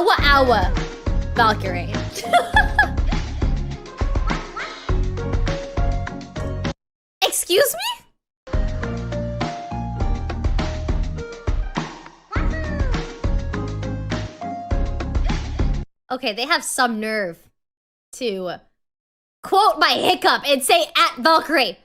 Awa, Valkyrie. Excuse me? Okay, they have some nerve to quote my hiccup and say at Valkyrie.